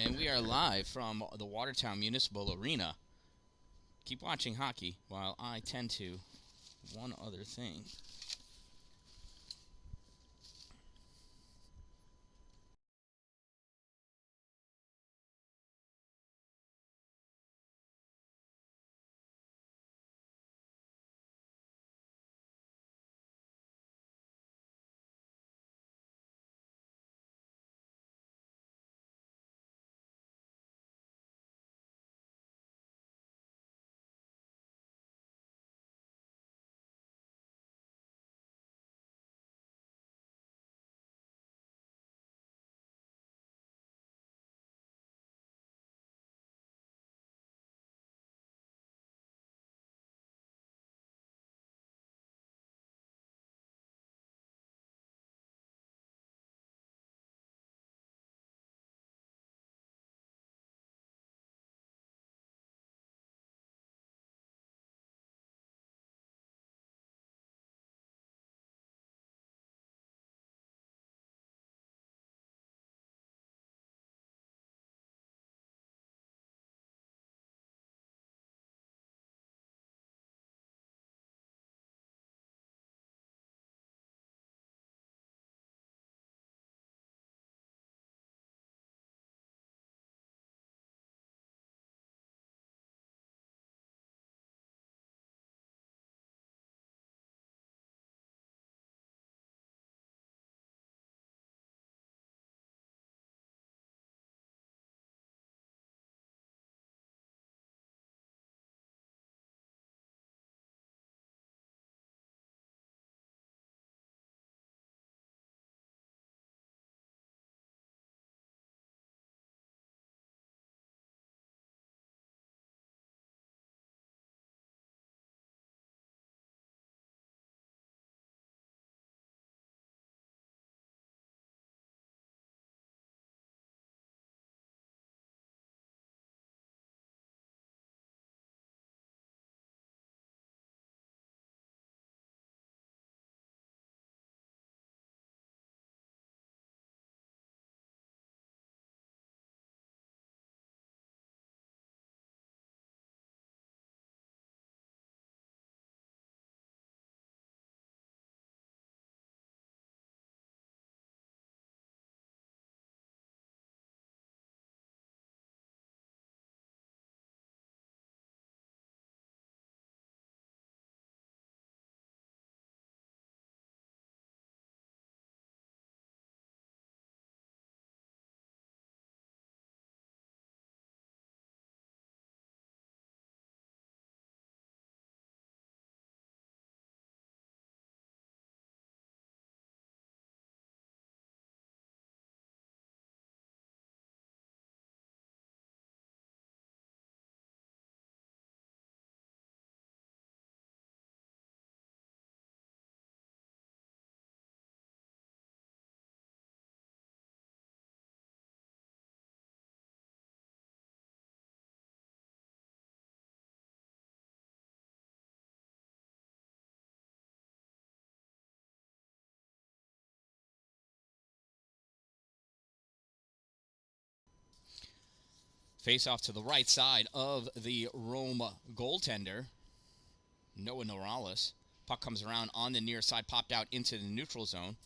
And we are live from the Watertown Municipal Arena. Keep watching hockey while I tend to one other thing. Face off to the right side of the Rome goaltender, Noah Norales. Puck comes around on the near side, popped out into the neutral zone.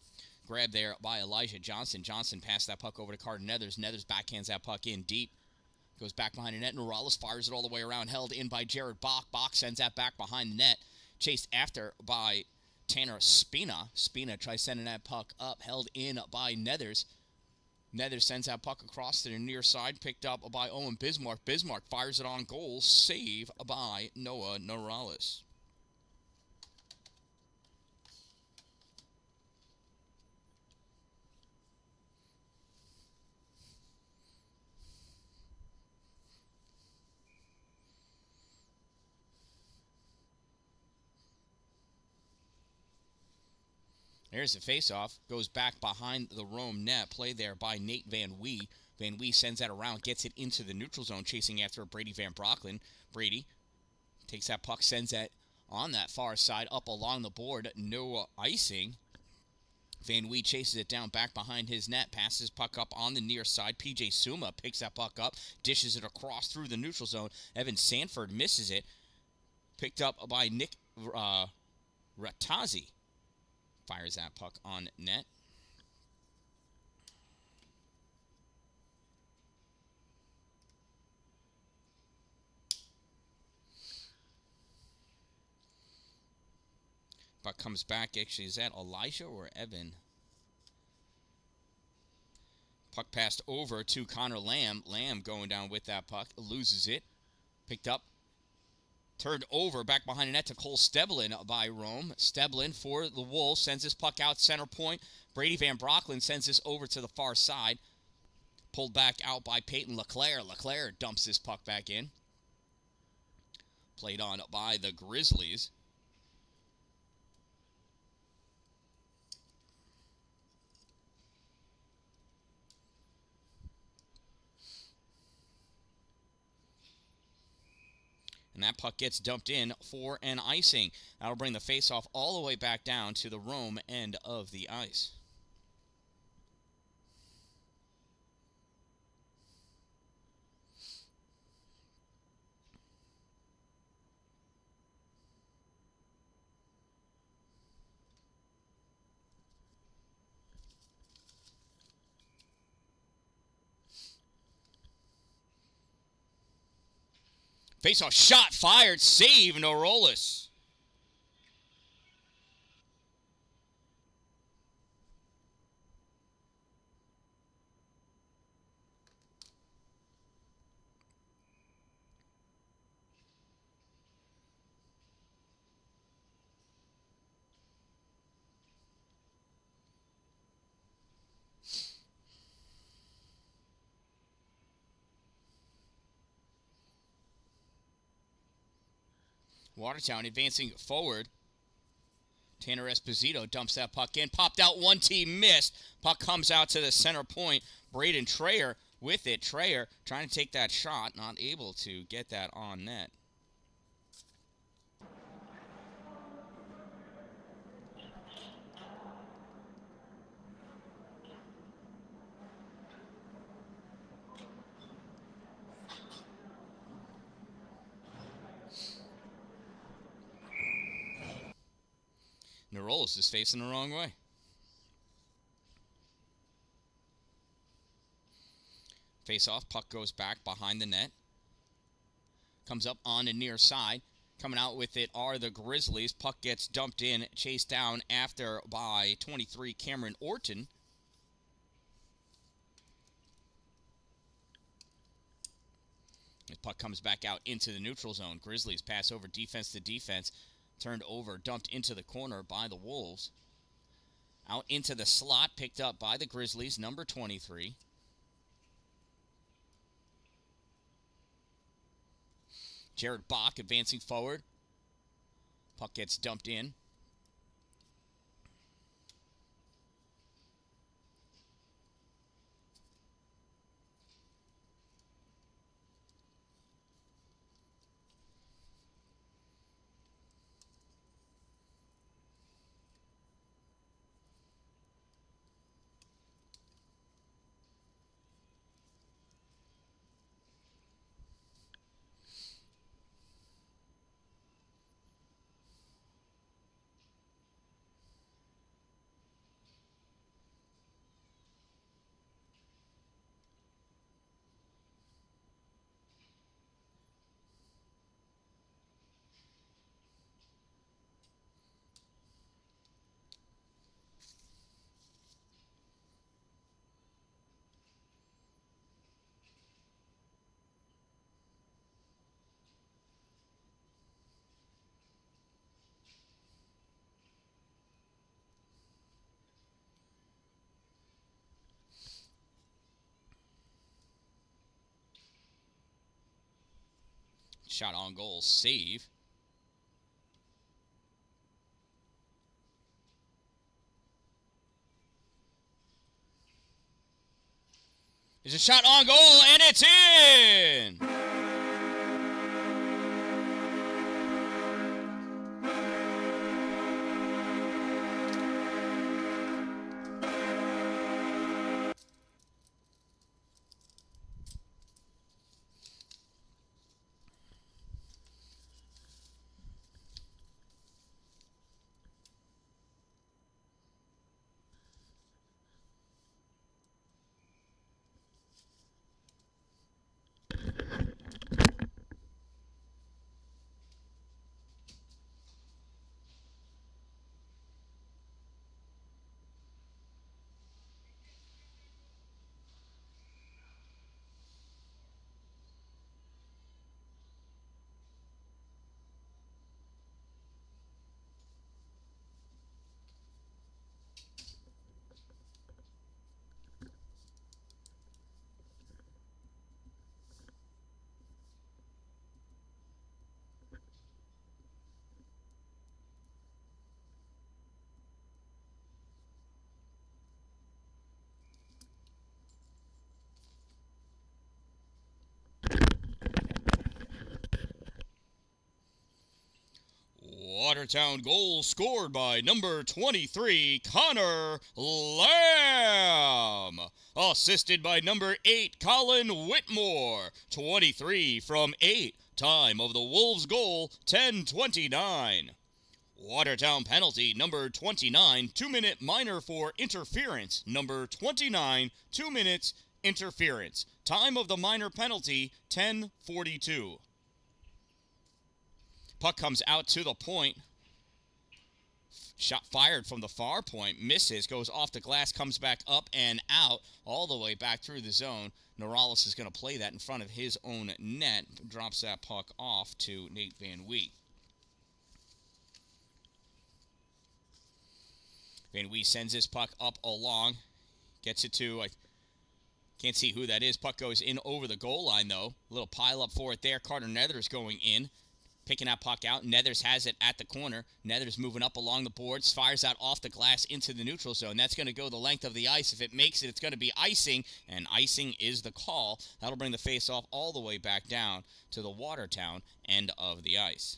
Grabbed there by Elijah Johnson. Johnson passed that puck over to Carter Nethers. Nethers backhands that puck in deep. Goes back behind the net. Norales fires it all the way around. Held in by Jared Bach. Bach sends that back behind the net. Chased after by Tanner Spina. Spina tries sending that puck up. Held in by Nethers. Nethers sends that puck across to the near side. Picked up by Owen Bismarck. Bismarck fires it on goal. Save by Noah Norales. There's the faceoff. Goes back behind the Rome net. Play there by Nate Van Wee. Van Wee sends that around. Gets it into the neutral zone. Chasing after Brady Van Brocklin. Brady takes that puck. Sends that on that far side. Up along the board. No icing. Van Wee chases it down back behind his net, passes puck up on the near side. PJ Suma picks that puck up, dishes it across through the neutral zone. Evan Sanford misses it. Picked up by Nick Rattazzi. Fires that puck on net. Puck comes back. Actually, is that Elijah or Evan? Puck passed over to Connor Lamb. Lamb going down with that puck. Loses it. Picked up. Turned over back behind the net to Cole Steblin by Rome. Steblin for the Wolves. Sends this puck out center point. Brady Van Brocklin sends this over to the far side. Pulled back out by Peyton LeClaire. LeClaire dumps this puck back in. Played on by the Grizzlies. And that puck gets dumped in for an icing. That'll bring the faceoff all the way back down to the Rome end of the ice. Face-off shot fired. Save Norolis. Watertown advancing forward. Tanner Esposito dumps that puck in. Popped out, one team missed. Puck comes out to the center point. Braden Trayer with it. Trayer trying to take that shot. Not able to get that on net. Norolis is facing the wrong way. Face off, puck goes back behind the net. Comes up on the near side. Coming out with it are the Grizzlies. Puck gets dumped in, chased down after by 23 Cameron Orton. The puck comes back out into the neutral zone. Grizzlies pass over defense to defense. Turned over, dumped into the corner by the Wolves. Out into the slot, picked up by the Grizzlies, number 23. Jared Bach advancing forward. Puck gets dumped in. Shot on goal, save. There's a shot on goal, and it's in! Watertown goal scored by number 23, Connor Lamb. Assisted by number 8, Colin Whitmore. 23 from 8. Time of the Wolves' goal, 10:29. Watertown penalty, number 29, 2-minute minor for interference. Number 29, 2 minutes, interference. Time of the minor penalty, 10:42. Puck comes out to the point. Shot fired from the far point, misses, goes off the glass, comes back up and out, all the way back through the zone. Norales is going to play that in front of his own net. Drops that puck off to Nate Van Wee. Van Wee sends this puck up along. Gets it to, I can't see who that is. Puck goes in over the goal line, though. A little pile up for it there. Carter Nethers going in. Picking that puck out. Nethers has it at the corner. Nethers moving up along the boards. Fires out off the glass into the neutral zone. That's going to go the length of the ice. If it makes it, it's going to be icing. And icing is the call. That'll bring the face-off all the way back down to the Watertown end of the ice.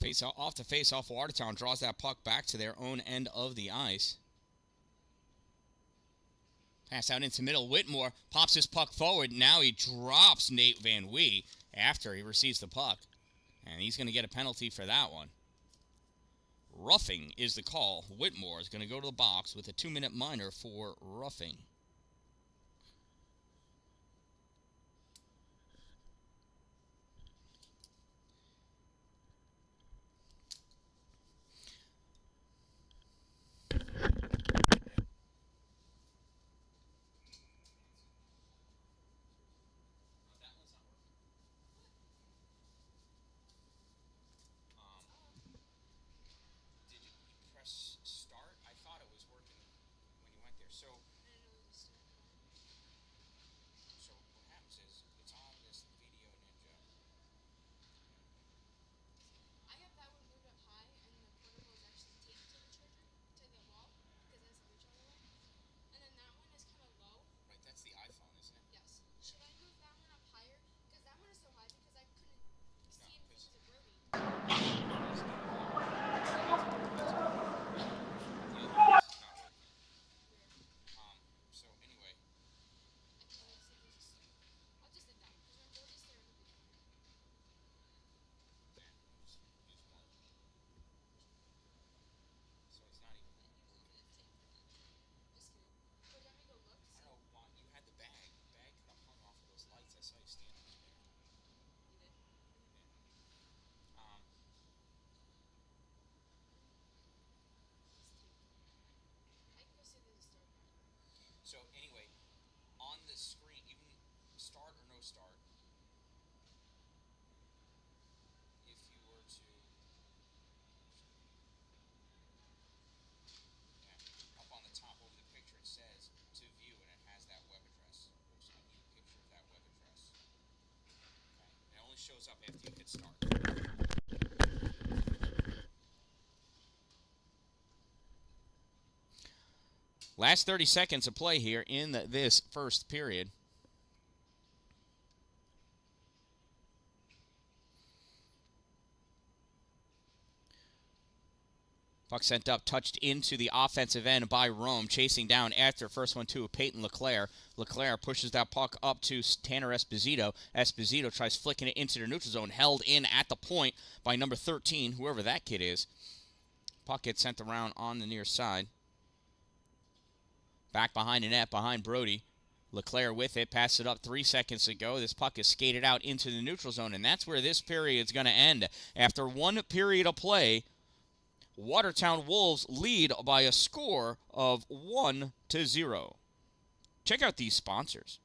Face-off, Watertown draws that puck back to their own end of the ice. Pass out into middle. Whitmore pops his puck forward. Now he drops Nate Van Wee after he receives the puck. And he's going to get a penalty for that one. Roughing is the call. Whitmore is going to go to the box with a 2-minute minor for roughing. So anyway, on the screen, even start or no start, if you were to, up on the top over the picture, it says to view, and it has that web address. Oops, I need a picture of that web address. Okay. It only shows up after you hit start. Last 30 seconds of play here in this first period. Puck sent up, touched into the offensive end by Rome, chasing down after first one to Peyton LeClaire. LeClaire pushes that puck up to Tanner Esposito. Esposito tries flicking it into the neutral zone, held in at the point by number 13, whoever that kid is. Puck gets sent around on the near side. Back behind the net, behind Brody. LeClaire with it, passed it up 3 seconds ago. This puck is skated out into the neutral zone, and that's where this period is going to end. After one period of play, Watertown Wolves lead by a score of 1-0. Check out these sponsors.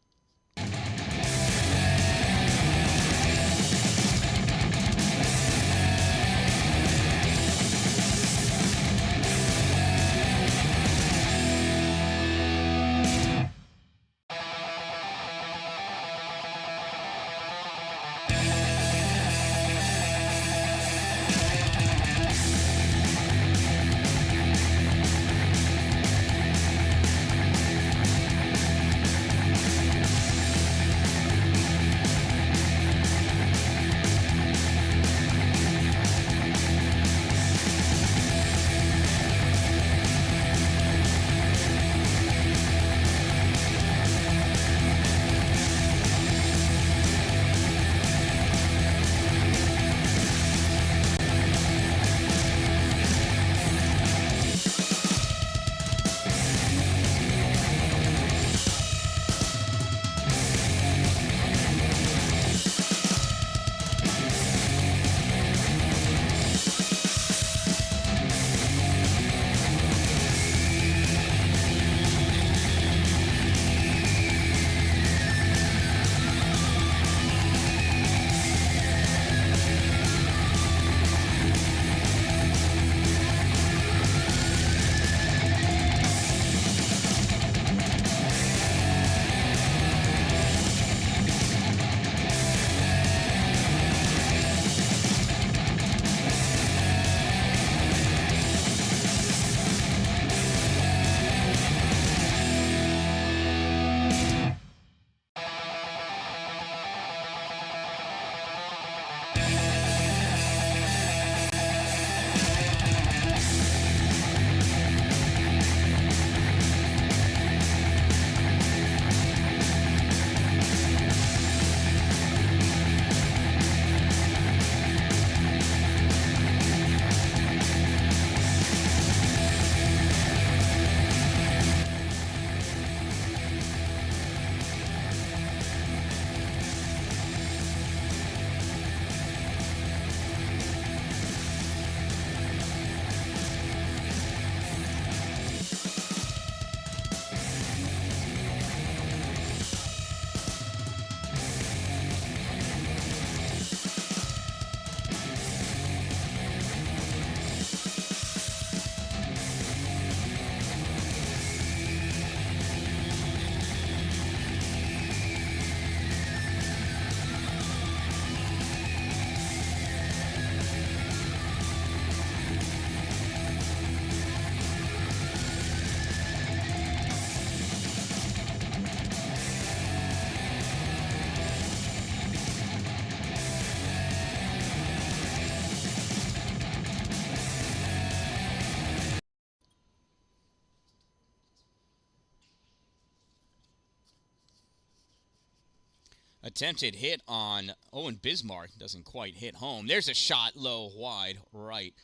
Attempted hit on Owen Bismarck. Doesn't quite hit home. There's a shot low, wide, right.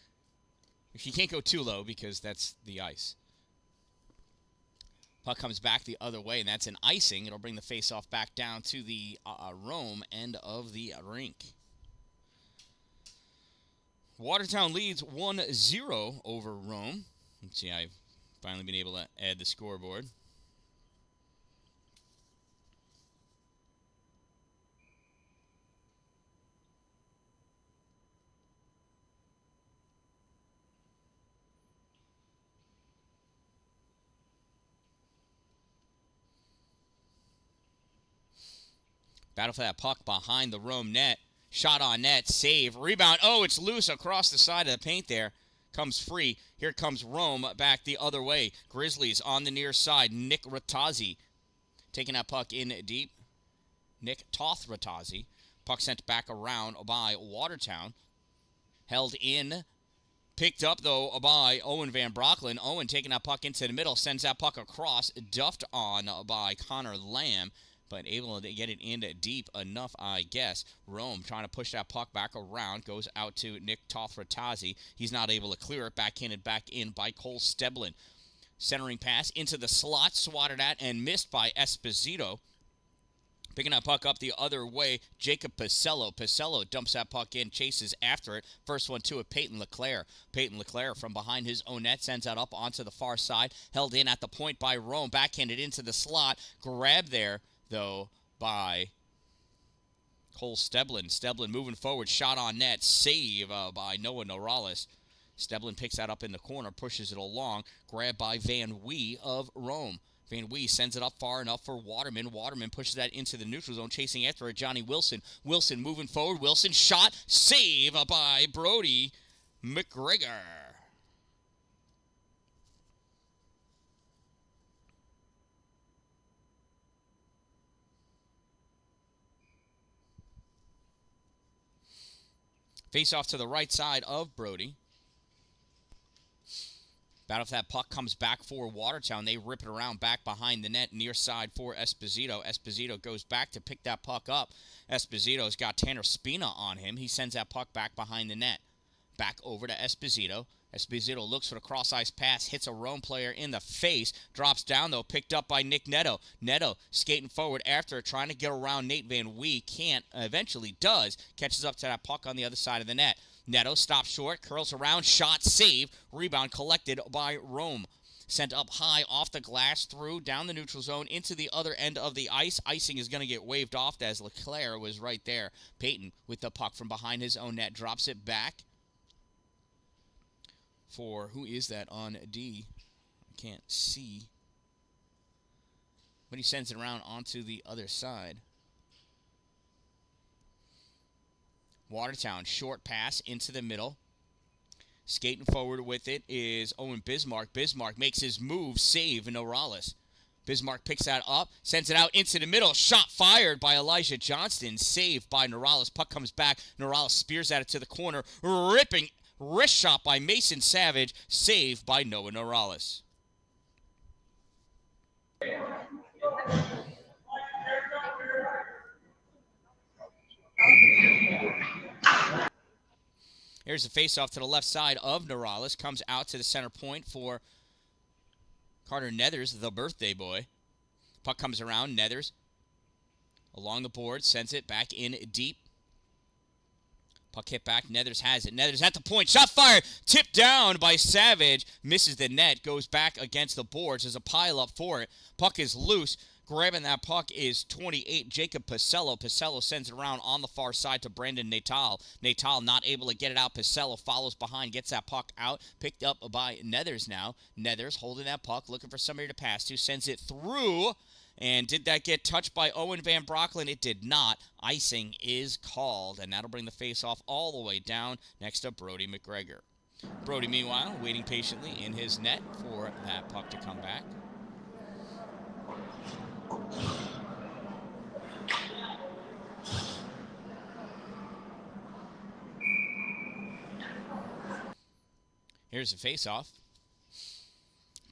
He can't go too low because that's the ice. Puck comes back the other way, and that's an icing. It'll bring the face-off back down to the Rome end of the rink. Watertown leads 1-0 over Rome. Let's see, I've finally been able to add the scoreboard. Battle for that puck behind the Rome net. Shot on net. Save. Rebound. Oh, it's loose across the side of the paint there. comes free. Here comes Rome back the other way. Grizzlies on the near side. Nick Ratazzi taking that puck in deep. Nick Ratazzi. Puck sent back around by Watertown. Held in. Picked up, though, by Owen Van Brocklin. Owen taking that puck into the middle. Sends that puck across. Duffed on by Connor Lamb. But able to get it in deep enough, I guess. Rome trying to push that puck back around. Goes out to Nick Ratazzi. He's not able to clear it. Backhanded back in by Cole Steblin. Centering pass into the slot. Swatted at and missed by Esposito. Picking that puck up the other way, Jacob Pisello. Pisello dumps that puck in, chases after it. First one to it, Peyton LeClaire. Peyton LeClaire from behind his own net sends that up onto the far side. Held in at the point by Rome. Backhanded into the slot. Grabbed there, though, by Cole Steblin. Steblin moving forward, shot on net. Save by Noah Norales. Steblin picks that up in the corner, pushes it along. Grabbed by Van Wee of Rome. Van Wee sends it up far enough for Waterman. Waterman pushes that into the neutral zone, chasing after it. Johnny Wilson. Wilson moving forward. Wilson shot. Save by Brody McGregor. Face off to the right side of Brody. Battle for that puck comes back for Watertown. They rip it around back behind the net, near side for Esposito. Esposito goes back to pick that puck up. Esposito's got Tanner Spina on him. He sends that puck back behind the net. Back over to Esposito. Esposito looks for the cross-ice pass, hits a Rome player in the face, drops down, though, picked up by Nick Neto. Neto skating forward after it, trying to get around Nate Van Wee. Can't, eventually does, catches up to that puck on the other side of the net. Neto stops short, curls around, shot, save, rebound collected by Rome. Sent up high off the glass, through, down the neutral zone, into the other end of the ice. Icing is going to get waved off as LeClaire was right there. Peyton with the puck from behind his own net, drops it back for, who is that on D? I can't see. But he sends it around onto the other side. Watertown, short pass into the middle. Skating forward with it is Owen Bismarck. Bismarck makes his move, save Norales. Bismarck picks that up, sends it out into the middle. Shot fired by Elijah Johnston, saved by Norales. Puck comes back. Norales spears at it to the corner. Ripping wrist shot by Mason Savage, saved by Noah Norales. Here's the faceoff to the left side of Norales. Comes out to the center point for Carter Nethers, the birthday boy. Puck comes around. Nethers along the board. Sends it back in deep. Puck hit back. Nethers has it. Nethers at the point. Shot fired. Tipped down by Savage. Misses the net. Goes back against the boards. There's a pile up for it. Puck is loose. Grabbing that puck is 28, Jacob Pisello. Pisello sends it around on the far side to Brandon Natal. Natal not able to get it out. Pisello follows behind, gets that puck out. Picked up by Nethers now. Nethers holding that puck, looking for somebody to pass to. Sends it through. And did that get touched by Owen Van Brocklin? It did not. Icing is called, and that'll bring the face-off all the way down next to Brody McGregor. Brody, meanwhile, waiting patiently in his net for that puck to come back. Here's the face-off.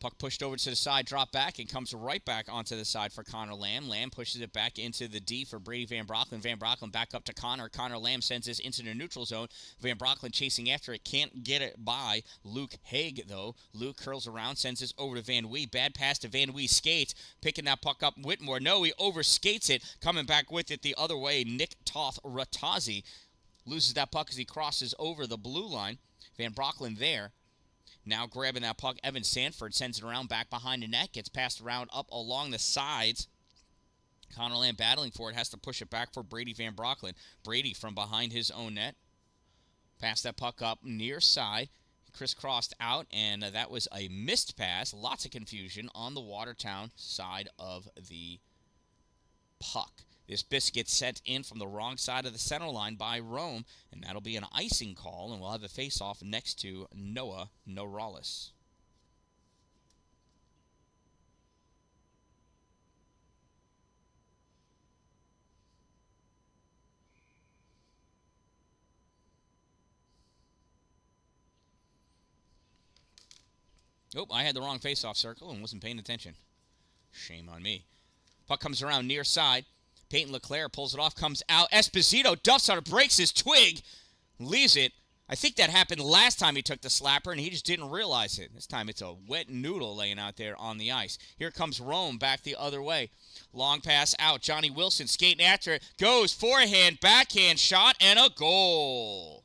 Puck pushed over to the side, drop back, and comes right back onto the side for Connor Lamb. Lamb pushes it back into the D for Brady Van Brocklin. Van Brocklin back up to Connor. Connor Lamb sends this into the neutral zone. Van Brocklin chasing after it. Can't get it by Luke Haig, though. Luke curls around, sends this over to Van Wee. Bad pass to Van Wee. Skates. Picking that puck up. Whitmore. No, he overskates it. Coming back with it the other way. Nick Ratazzi loses that puck as he crosses over the blue line. Van Brocklin there. Now grabbing that puck, Evan Sanford sends it around back behind the net. Gets passed around up along the sides. Connor Lamb battling for it. Has to push it back for Brady Van Brocklin. Brady from behind his own net. Pass that puck up near side. Crisscrossed out, and that was a missed pass. Lots of confusion on the Watertown side of the puck. This biscuit sent in from the wrong side of the center line by Rome, and that'll be an icing call, and we'll have a face-off next to Noah Norales. Oh, I had the wrong face-off circle and wasn't paying attention. Shame on me. Puck comes around near side. Peyton LeClaire pulls it off, comes out. Esposito duffs on it, breaks his twig, leaves it. I think that happened last time he took the slapper, and he just didn't realize it. This time it's a wet noodle laying out there on the ice. Here comes Rome back the other way. Long pass out. Johnny Wilson skating after it. Goes forehand, backhand shot, and a goal.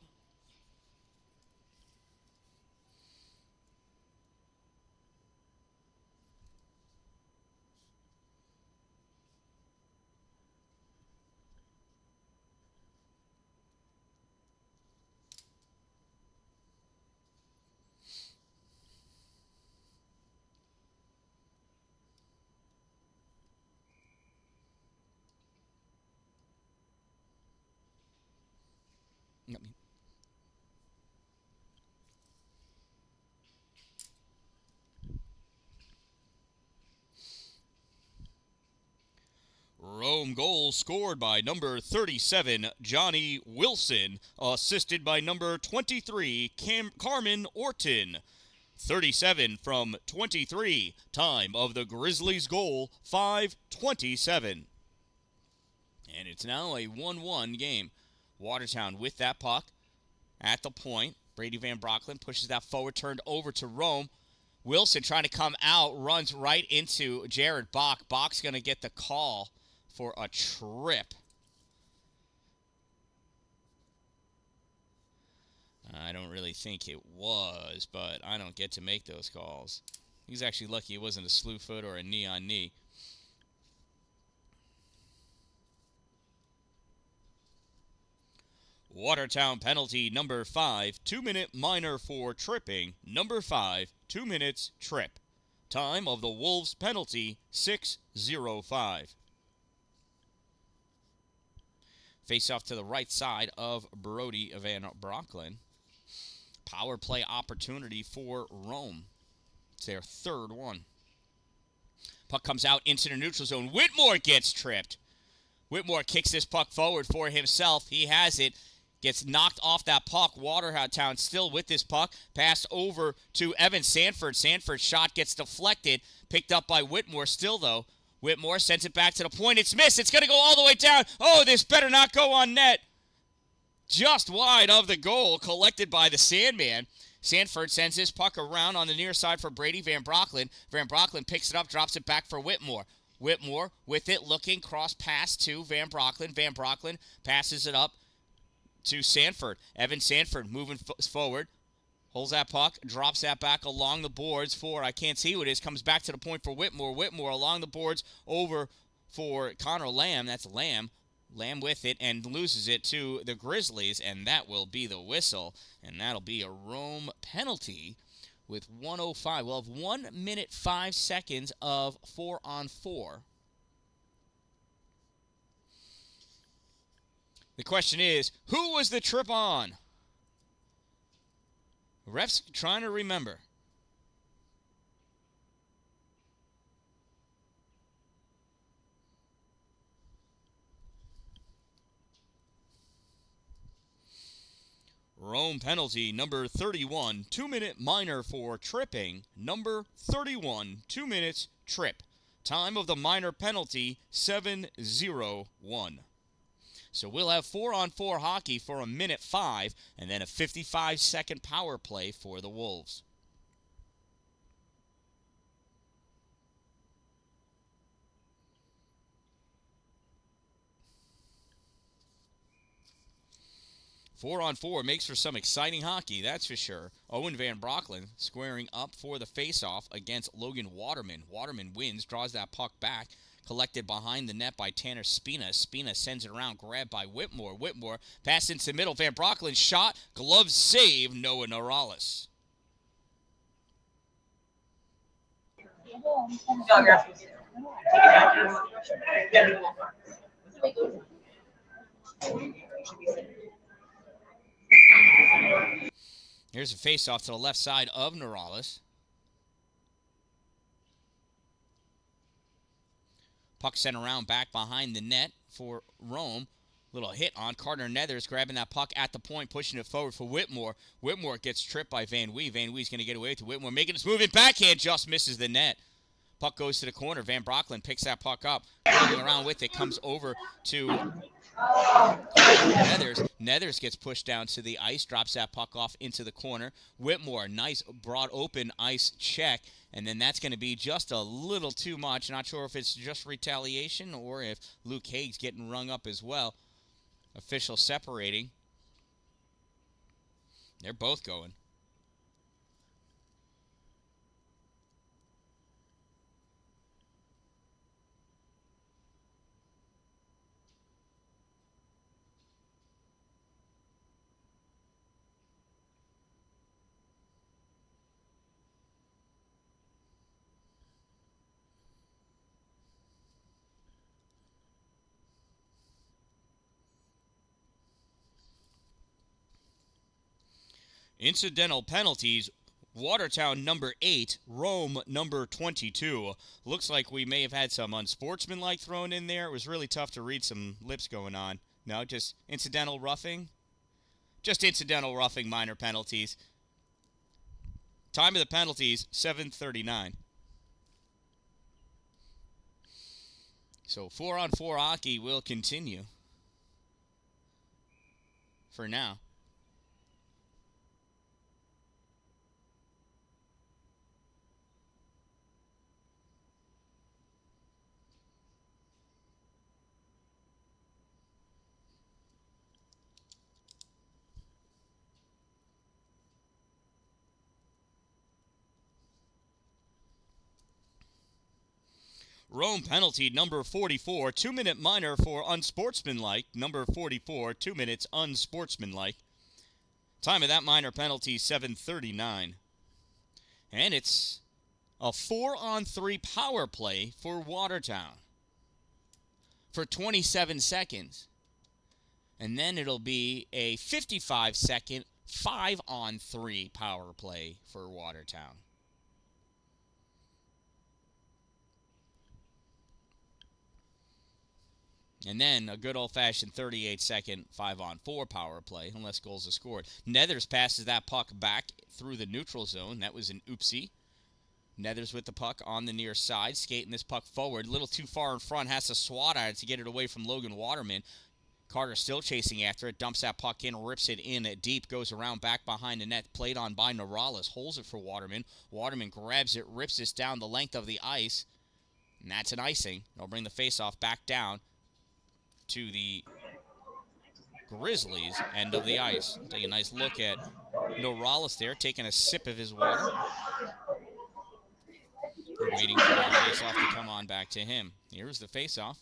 Rome goal scored by number 37, Johnny Wilson, assisted by number 23, Carmen Orton. 37 from 23. Time of the Grizzlies goal, 5:27. And it's now a 1-1 game. Watertown with that puck at the point. Brady Van Brocklin pushes that forward, turned over to Rome. Wilson trying to come out, runs right into Jared Bach. Bach's going to get the call for a trip. I don't really think it was, but I don't get to make those calls. He's actually lucky it wasn't a slew foot or a knee-on-knee. Watertown penalty number 5, 2-minute minor for tripping. Number 5, 2 minutes trip. Time of the Wolves penalty, 6:05. Face off to the right side of Brody Van Brocklin. Power play opportunity for Rome. It's their third one. Puck comes out into the neutral zone. Whitmore gets tripped. Whitmore kicks this puck forward for himself. He has it. Gets knocked off that puck. Watertown still with this puck. Passed over to Evan Sanford. Sanford's shot gets deflected. Picked up by Whitmore still, though. Whitmore sends it back to the point. It's missed. It's going to go all the way down. Oh, this better not go on net. Just wide of the goal, collected by the Sandman. Sanford sends his puck around on the near side for Brady Van Brocklin. Van Brocklin picks it up, drops it back for Whitmore. Whitmore with it, looking, cross pass to Van Brocklin. Van Brocklin passes it up to Sanford. Evan Sanford moving forward. Holds that puck, drops that back along the boards for, I can't see who it is, comes back to the point for Whitmore. Whitmore along the boards over for Connor Lamb. That's Lamb. Lamb with it and loses it to the Grizzlies, and that will be the whistle. And that'll be a Rome penalty with 1:05. We'll have 1 minute 5 seconds of 4-on-4. The question is, who was the trip on? Ref's trying to remember. Rome penalty number 31, 2-minute minor for tripping. Number 31, 2 minutes trip. Time of the minor penalty, 7:01. So we'll have 4-on-4 hockey for 1:05, and then a 55-second power play for the Wolves. Four-on-4 makes for some exciting hockey, that's for sure. Owen Van Brocklin squaring up for the faceoff against Logan Waterman. Waterman wins, draws that puck back. Collected behind the net by Tanner Spina. Spina sends it around, grabbed by Whitmore. Whitmore pass into the middle. Van Brocklin shot, glove save, Noah Norales. Here's a face-off to the left side of Norales. Puck sent around back behind the net for Rome. Little hit on Carter Nethers, grabbing that puck at the point, pushing it forward for Whitmore. Whitmore gets tripped by Van Wee. Van Wee's going to get away to Whitmore, making his move in backhand, just misses the net. Puck goes to the corner. Van Brocklin picks that puck up, coming around with it, comes over to Nethers. Nethers gets pushed down to the ice, drops that puck off into the corner. Whitmore, nice broad open ice check, and then that's going to be just a little too much. Not sure if it's just retaliation or if Luke Haig's getting rung up as well. Official separating. They're both going. Incidental penalties. Watertown number 8, Rome number 22. Looks like we may have had some unsportsmanlike thrown in there. It was really tough to read some lips going on. No, just incidental roughing? Just incidental roughing, minor penalties. Time of the penalties, 7:39. So 4-on-4 hockey will continue for now. Rome penalty number 44, 2-minute minor for unsportsmanlike. Number 44, 2 minutes unsportsmanlike. Time of that minor penalty, 7:39. And it's a 4-on-3 power play for Watertown for 27 seconds. And then it'll be a 55-second 5-on-3 power play for Watertown. And then a good old-fashioned 38-second 5-on-4 power play, unless goals are scored. Nethers passes that puck back through the neutral zone. That was an oopsie. Nethers with the puck on the near side, skating this puck forward. A little too far in front, has to swat at it to get it away from Logan Waterman. Carter still chasing after it, dumps that puck in, rips it in deep, goes around back behind the net, played on by Norales, holds it for Waterman. Waterman grabs it, rips this down the length of the ice, and that's an icing. They'll bring the faceoff back down to the Grizzlies end of the ice. Take a nice look at Norales there, taking a sip of his water. Waiting for the faceoff to come on back to him. Here's the faceoff.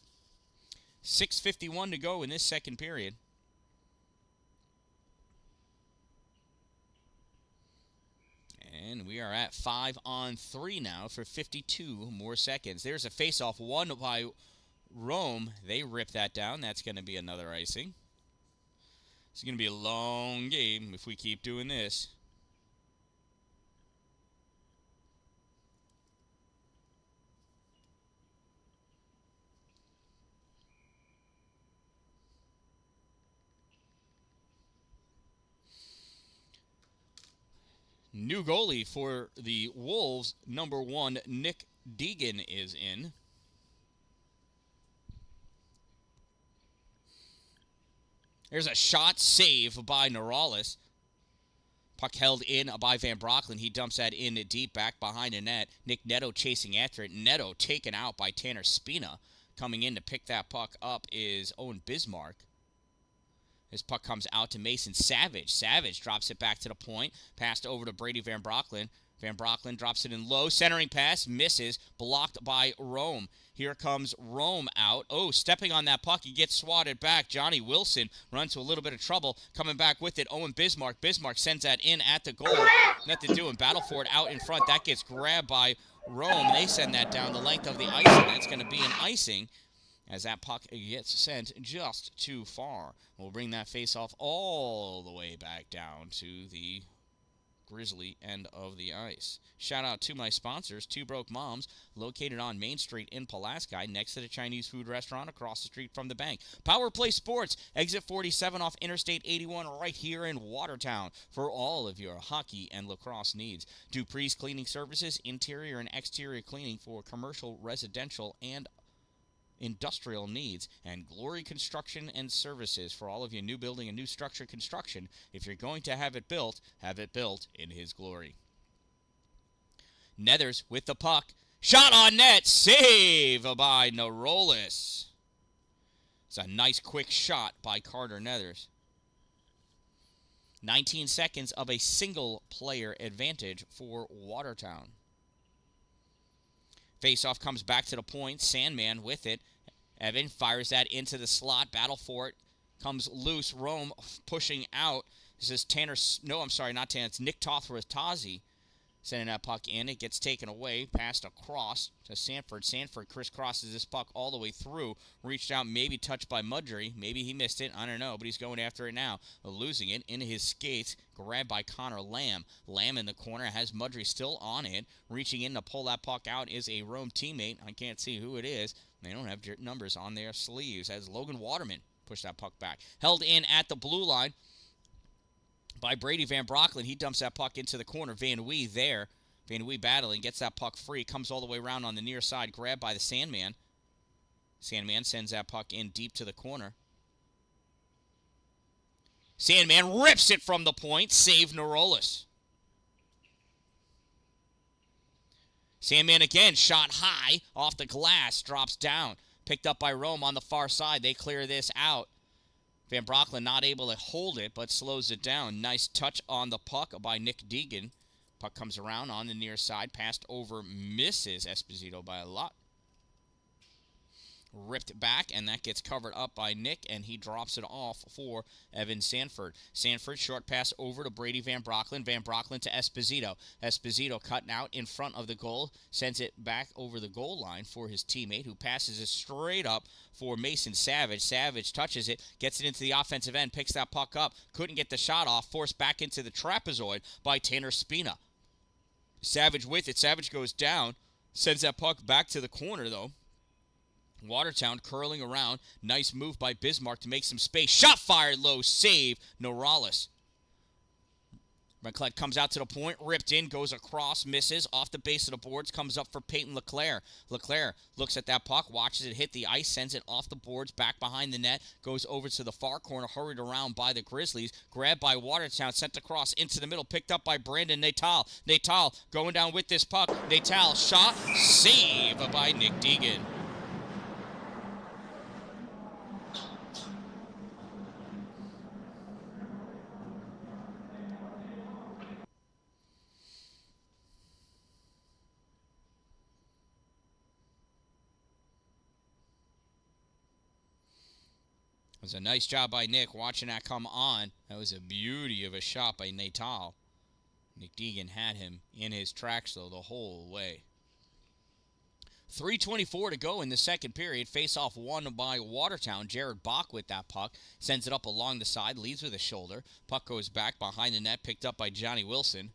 6:51 to go in this second period. And we are at 5-on-3 now for 52 more seconds. There's a faceoff won by Rome. They rip that down. That's going to be another icing. It's going to be a long game if we keep doing this. New goalie for the Wolves, number 1, Nick Deegan is in. There's a shot save by Norales. Puck held in by Van Brocklin. He dumps that in deep back behind the net. Nick Neto chasing after it. Neto taken out by Tanner Spina. Coming in to pick that puck up is Owen Bismarck. This puck comes out to Mason Savage. Savage drops it back to the point. Passed over to Brady Van Brocklin. Van Brocklin drops it in low. Centering pass. Misses. Blocked by Rome. Here comes Rome out. Oh, stepping on that puck. He gets swatted back. Johnny Wilson runs to a little bit of trouble. Coming back with it, Owen Bismarck. Bismarck sends that in at the goal. Nothing doing. Battle for it out in front. That gets grabbed by Rome. They send that down the length of the ice, and that's going to be an icing as that puck gets sent just too far. We'll bring that face-off all the way back down to the Grizzly end of the ice. Shout out to my sponsors, Two Broke Moms, located on Main Street in Pulaski, next to the Chinese food restaurant across the street from the bank. Power Play Sports, exit 47 off Interstate 81 right here in Watertown for all of your hockey and lacrosse needs. Dupree's Cleaning Services, interior and exterior cleaning for commercial, residential, and industrial needs, and Glory Construction and Services for all of your new building and new structure construction. If you're going to have it built in his glory. Nethers with the puck. Shot on net. Save by Narolis. It's a nice quick shot by Carter Nethers. 19 seconds of a single player advantage for Watertown. Faceoff comes back to the point. Sandman with it. Evan fires that into the slot. Battle for it. Comes loose. Rome pushing out. This is Tanner. No, I'm sorry, not Tanner. It's Nick Toth with Tazi. Sending that puck in. It gets taken away. Passed across to Sanford. Sanford crisscrosses this puck all the way through. Reached out, maybe touched by Mudry. Maybe he missed it. I don't know, but he's going after it now. Losing it into his skates. Grabbed by Connor Lamb. Lamb in the corner. Has Mudry still on it. Reaching in to pull that puck out is a Rome teammate. I can't see who it is. They don't have numbers on their sleeves. As Logan Waterman pushed that puck back. Held in at the blue line by Brady Van Brocklin. He dumps that puck into the corner. Van Wee there. Van Wee battling. Gets that puck free. Comes all the way around on the near side. Grabbed by the Sandman. Sandman sends that puck in deep to the corner. Sandman rips it from the point. Save Narolis. Sandman again. Shot high. Off the glass. Drops down. Picked up by Rome on the far side. They clear this out. Van Brocklin not able to hold it, but slows it down. Nice touch on the puck by Nick Deegan. Puck comes around on the near side. Passed over, misses Esposito by a lot. Ripped back, and that gets covered up by Nick, and he drops it off for Evan Sanford. Sanford, short pass over to Brady Van Brocklin. Van Brocklin to Esposito. Esposito cutting out in front of the goal. Sends it back over the goal line for his teammate, who passes it straight up for Mason Savage. Savage touches it, gets it into the offensive end, picks that puck up. Couldn't get the shot off. Forced back into the trapezoid by Tanner Spina. Savage with it. Savage goes down. Sends that puck back to the corner, though. Watertown curling around. Nice move by Bismarck to make some space. Shot fired low. Save Narolis. McClellan comes out to the point. Ripped in. Goes across. Misses. Off the base of the boards. Comes up for Peyton LeClaire. LeClaire looks at that puck. Watches it hit the ice. Sends it off the boards. Back behind the net. Goes over to the far corner. Hurried around by the Grizzlies. Grabbed by Watertown. Sent across into the middle. Picked up by Brandon Natal. Natal going down with this puck. Natal shot. Save by Nick Deegan. It was a nice job by Nick watching that come on. That was a beauty of a shot by Natal. Nick Deegan had him in his tracks, though, the whole way. 3:24 to go in the second period. Face-off won by Watertown. Jared Bach with that puck. Sends it up along the side. Leads with a shoulder. Puck goes back behind the net. Picked up by Johnny Wilson.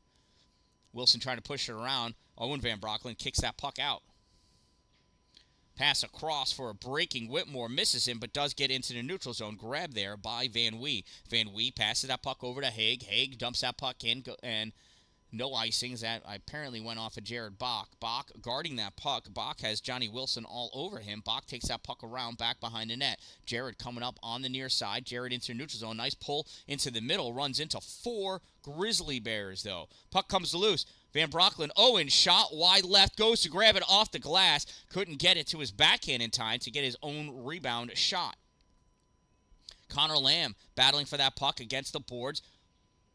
Wilson trying to push it around. Owen Van Brocklin kicks that puck out. Pass across for a breaking Whitmore. Misses him, but does get into the neutral zone. Grabbed there by Van Wee. Van Wee passes that puck over to Haig. Haig dumps that puck in, and no icings. That apparently went off of Jared Bach. Bach guarding that puck. Bach has Johnny Wilson all over him. Bach takes that puck around back behind the net. Jared coming up on the near side. Jared into neutral zone. Nice pull into the middle. Runs into 4 Grizzly Bears, though. Puck comes loose. Van Brocklin, Owen, shot wide left, goes to grab it off the glass. Couldn't get it to his backhand in time to get his own rebound shot. Connor Lamb battling for that puck against the boards.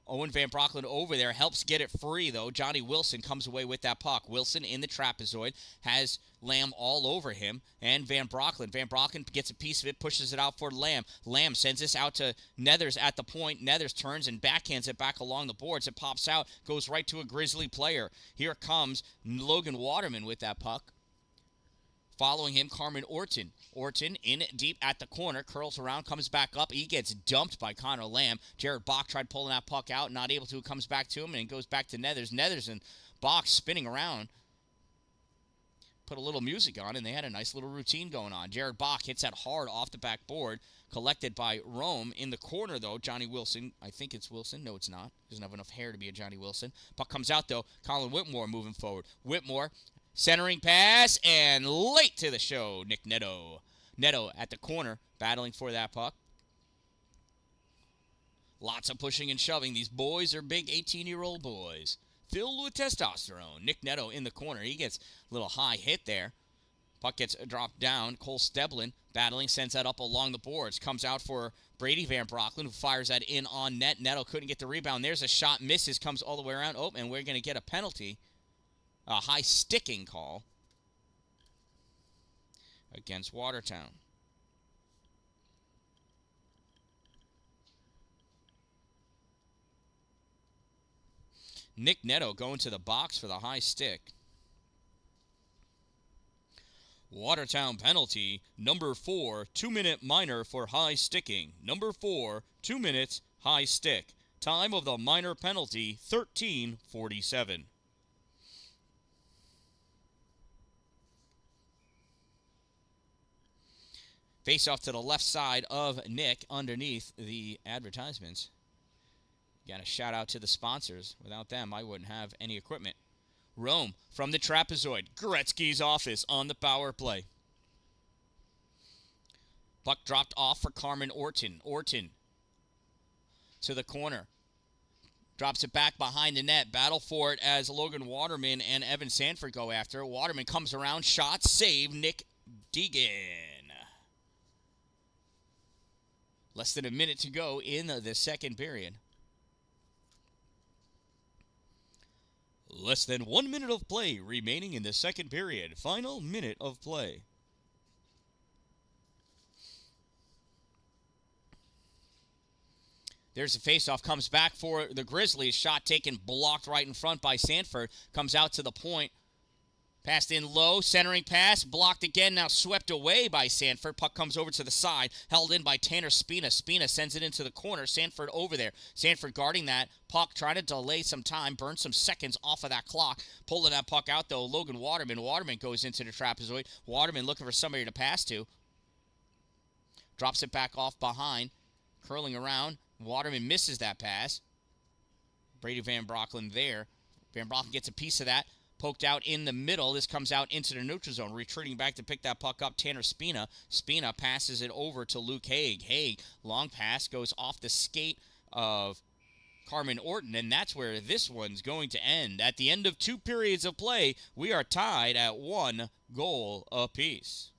Owen Van Brocklin over there, helps get it free, though. Johnny Wilson comes away with that puck. Wilson in the trapezoid, has Lamb all over him, and Van Brocklin. Van Brocklin gets a piece of it, pushes it out for Lamb. Lamb sends this out to Nethers at the point. Nethers turns and backhands it back along the boards. It pops out, goes right to a Grizzly player. Here comes Logan Waterman with that puck. Following him, Carmen Orton. Orton in deep at the corner, curls around, comes back up. He gets dumped by Connor Lamb. Jared Bach tried pulling that puck out, not able to. Comes back to him, and it goes back to Nethers. Nethers and Bach spinning around. Put a little music on, and they had a nice little routine going on. Jared Bach hits that hard off the backboard. Collected by Rome. In the corner, though, Johnny Wilson. I think it's Wilson. No, it's not. Doesn't have enough hair to be a Johnny Wilson. Puck comes out, though. Colin Whitmore moving forward. Whitmore. Centering pass, and late to the show, Nick Neto. Neto at the corner, battling for that puck. Lots of pushing and shoving. These boys are big 18-year-old boys, filled with testosterone. Nick Neto in the corner. He gets a little high hit there. Puck gets dropped down. Cole Steblin battling, sends that up along the boards. Comes out for Brady Van Brocklin, who fires that in on net. Neto couldn't get the rebound. There's a shot, misses, comes all the way around. Oh, and we're going to get a penalty. A high sticking call against Watertown. Nick Neto going to the box for the high stick. Watertown penalty, number 4, 2-minute minor for high sticking. Number 4, 2 minutes, high stick. Time of the minor penalty, 13:47. Face off to the left side of Nick underneath the advertisements. Got a shout out to the sponsors. Without them, I wouldn't have any equipment. Rome from the trapezoid. Gretzky's office on the power play. Puck dropped off for Carmen Orton. Orton to the corner. Drops it back behind the net. Battle for it as Logan Waterman and Evan Sanford go after it. Waterman comes around. Shot, save, Nick Deegan. Less than a minute to go in the second period. Less than 1 minute of play remaining in the second period. Final minute of play. There's a faceoff. Comes back for the Grizzlies. Shot taken, blocked right in front by Sanford. Comes out to the point. Passed in low, centering pass, blocked again, now swept away by Sanford. Puck comes over to the side, held in by Tanner Spina. Spina sends it into the corner. Sanford over there. Sanford guarding that puck, trying to delay some time, burn some seconds off of that clock. Pulling that puck out, though, Logan Waterman. Waterman goes into the trapezoid. Waterman looking for somebody to pass to. Drops it back off behind, curling around. Waterman misses that pass. Brady Van Brocklin there. Van Brocklin gets a piece of that. Poked out in the middle. This comes out into the neutral zone. Retreating back to pick that puck up, Tanner Spina. Spina passes it over to Luke Haig. Haig, long pass, goes off the skate of Carmen Orton, and that's where this one's going to end. At the end of 2 periods of play, we are tied at 1 goal apiece.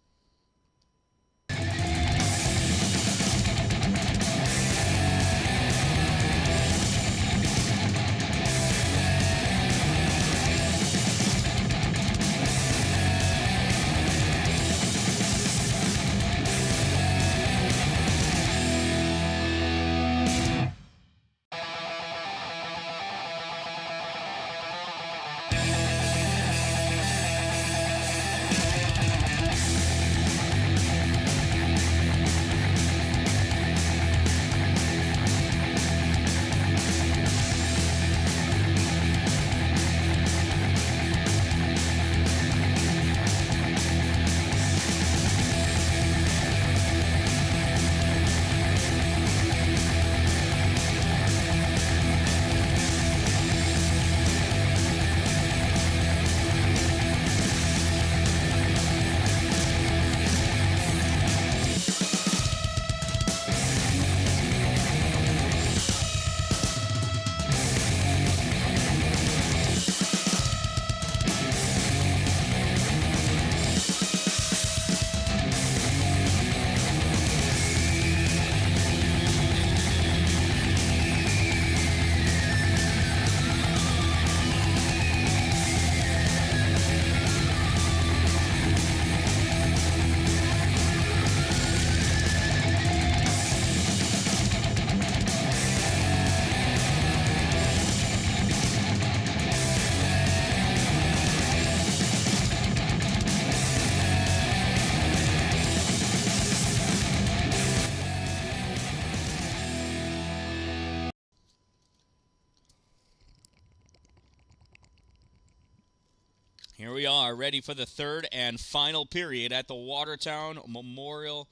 Here we are, ready for the third and final period at the Watertown the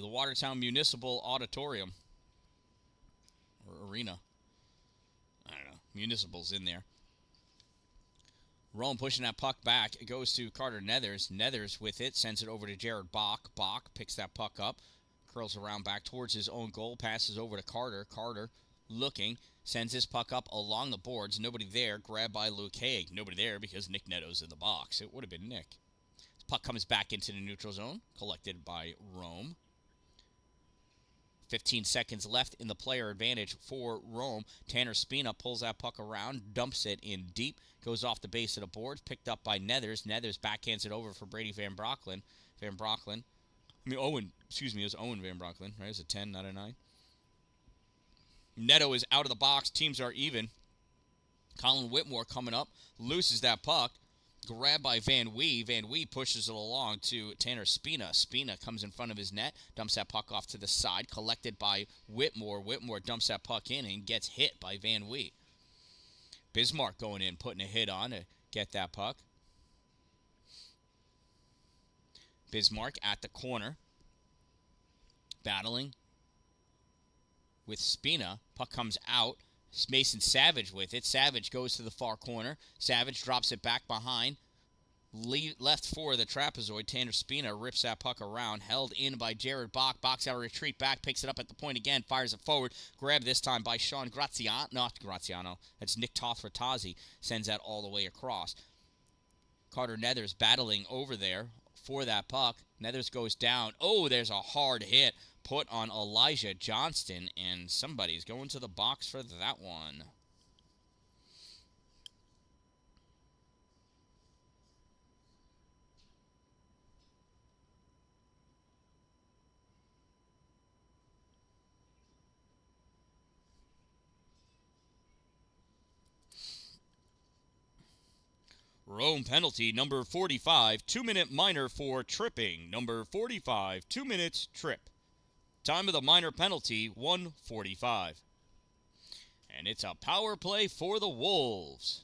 Watertown Municipal Auditorium. Or Arena. I don't know. Municipal's in there. Rome pushing that puck back. It goes to Carter Nethers. Nethers with it. Sends it over to Jared Bach. Bach picks that puck up. Curls around back towards his own goal. Passes over to Carter. Carter looking. Sends his puck up along the boards. Nobody there. Grabbed by Luke Haig. Nobody there because Nick Neto's in the box. It would have been Nick. This puck comes back into the neutral zone. Collected by Rome. 15 seconds left in the player advantage for Rome. Tanner Spina pulls that puck around, dumps it in deep, goes off the base of the boards, picked up by Nethers. Nethers backhands it over for Brady Van Brocklin. It was Owen Van Brocklin, right? It was a 10, not a 9. Neto is out of the box. Teams are even. Colin Whitmore coming up, loses that puck. Grabbed by Van Wee. Van Wee pushes it along to Tanner Spina. Spina comes in front of his net, dumps that puck off to the side, collected by Whitmore. Whitmore dumps that puck in and gets hit by Van Wee. Bismarck going in, putting a hit on to get that puck. Bismarck at the corner, battling with Spina. Puck comes out. Mason Savage with it. Savage goes to the far corner. Savage drops it back behind. Left for the trapezoid. Tanner Spina rips that puck around. Held in by Jared Bach. Bach's out of retreat back. Picks it up at the point again. Fires it forward. Grabbed this time by Sean Graziano. Not Graziano. That's Nick Tothratazzi. Sends that all the way across. Carter Nethers battling over there for that puck. Nethers goes down. Oh, there's a hard hit put on Elijah Johnston, and somebody's going to the box for that one. Rome penalty, number 45, 2-minute minor for tripping. Number 45, 2 minutes trip. Time of the minor penalty, 1:45. And it's a power play for the Wolves.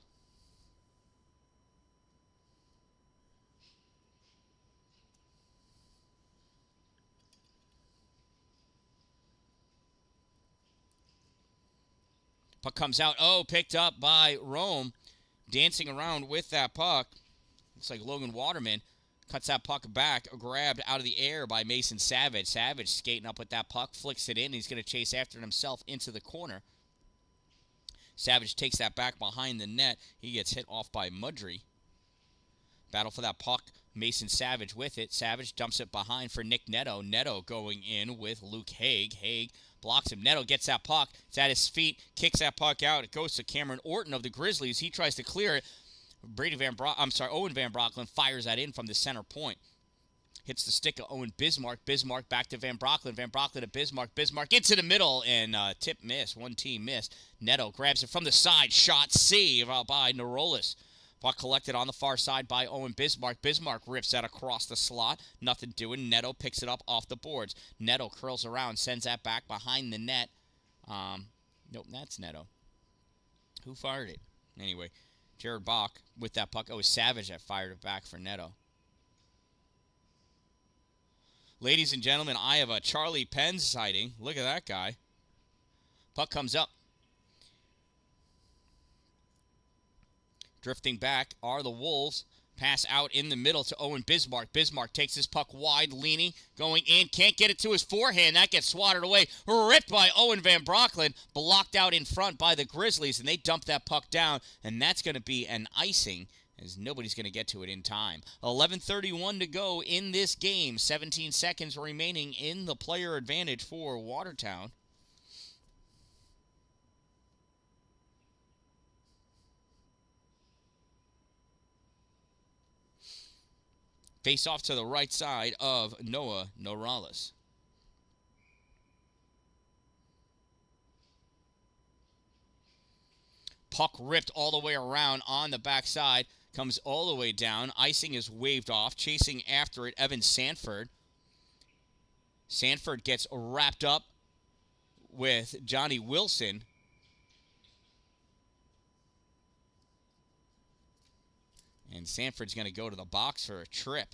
Puck comes out. Oh, picked up by Rome. Dancing around with that puck. Looks like Logan Waterman. Cuts that puck back, grabbed out of the air by Mason Savage. Savage skating up with that puck, flicks it in. He's going to chase after it himself into the corner. Savage takes that back behind the net. He gets hit off by Mudry. Battle for that puck. Mason Savage with it. Savage dumps it behind for Nick Neto. Neto going in with Luke Haig. Haig blocks him. Neto gets that puck. It's at his feet. Kicks that puck out. It goes to Cameron Orton of the Grizzlies. He tries to clear it. Owen Van Brocklin fires that in from the center point. Hits the stick of Owen Bismarck. Bismarck back to Van Brocklin. Van Brocklin to Bismarck. Bismarck into the middle and tip miss. One team miss. Neto grabs it from the side. Shot save by Neurolis. Puck collected on the far side by Owen Bismarck. Bismarck rips that across the slot. Nothing doing. Neto picks it up off the boards. Neto curls around. Sends that back behind the net. Nope, that's Neto. Who fired it? Anyway. Jared Bach with that puck. Oh, it was Savage that fired it back for Neto. Ladies and gentlemen, I have a Charlie Penn sighting. Look at that guy. Puck comes up. Drifting back are the Wolves. Pass out in the middle to Owen Bismarck. Bismarck takes his puck wide, leaning, going in. Can't get it to his forehand. That gets swatted away. Ripped by Owen Van Brocklin. Blocked out in front by the Grizzlies, and they dump that puck down. And that's going to be an icing, as nobody's going to get to it in time. 11:31 to go in this game. 17 seconds remaining in the player advantage for Watertown. Face off to the right side of Noah Norales. Puck ripped all the way around on the backside. Comes all the way down. Icing is waved off. Chasing after it, Evan Sanford. Sanford gets wrapped up with Johnny Wilson. And Sanford's going to go to the box for a trip.